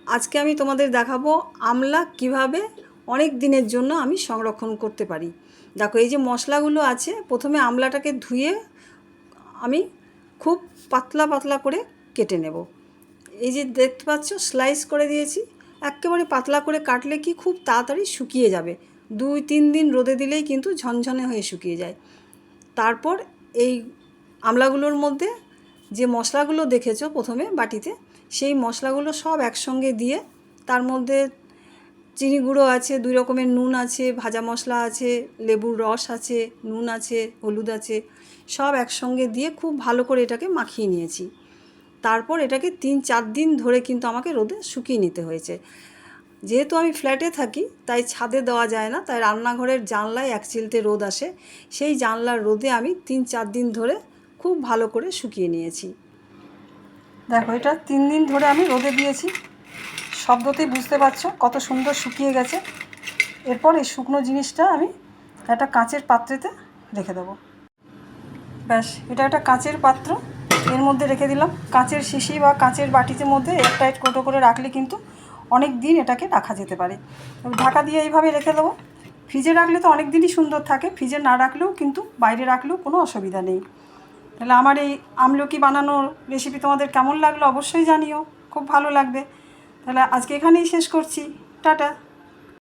আজকে আমি তোমাদের দেখাবো আমলা কিভাবে অনেক দিনের জন্য আমি সংরক্ষণ করতে পারি। দেখো এই যে মশলাগুলো আছে, প্রথমে আমলাটাকে ধুয়ে আমি খুব পাতলা পাতলা করে কেটে নেব। এই যে দেখতে পাচ্ছ স্লাইস করে দিয়েছি। একেবারে পাতলা করে কাটলে কি খুব তাড়াতাড়ি শুকিয়ে যাবে, 2-3 দিন রোদে দিলেই কিন্তু ঝনঝনে হয়ে শুকিয়ে যায়। তারপর এই আমলাগুলোর মধ্যে যে মশলাগুলো দেখেছো প্রথমে বাটিতে, সেই মশলাগুলো সব একসঙ্গে দিয়ে তার মধ্যে চিনি গুঁড়ো আছে, 2 রকমের নুন আছে, ভাজা মশলা আছে, লেবুর রস আছে, নুন আছে, হলুদ আছে, সব একসঙ্গে দিয়ে খুব ভালো করে এটাকে মাখিয়ে নিয়েছি। তারপর এটাকে 3-4 দিন ধরে কিন্তু আমাকে রোদে শুকিয়ে নিতে হয়েছে। যেহেতু আমি ফ্ল্যাটে থাকি তাই ছাদে দেওয়া যায় না, তাই রান্নাঘরের জানলায় এক চিলতে রোদ আসে, সেই জানলার রোদে আমি 3-4 দিন ধরে খুব ভালো করে শুকিয়ে নিয়েছি। দেখো এটা 3 দিন ধরে আমি রোদে দিয়েছি, শব্দতেই বুঝতে পারছো কত সুন্দর শুকিয়ে গেছে। এরপর এই শুকনো জিনিসটা আমি একটা কাঁচের পাত্রেতে রেখে দেবো। ব্যাস, এটা একটা কাঁচের পাত্র, এর মধ্যে রেখে দিলাম। কাঁচের শিশি বা কাঁচের বাটির মধ্যে এয়ারটাইট কোটো করে রাখলে কিন্তু অনেক দিন এটাকে রাখা যেতে পারে। ঢাকা দিয়ে এইভাবে রেখে দেবো। ফ্রিজে রাখলে তো অনেক দিনই সুন্দর থাকে, ফ্রিজে না রাখলেও কিন্তু বাইরে রাখলেও কোনো অসুবিধা নেই। তাহলে আমার এই আমলকি বানানোর রেসিপি তোমাদের কেমন লাগলো অবশ্যই জানিও, খুব ভালো লাগবে। তাহলে আজকে এখানেই শেষ করছি, টাটা।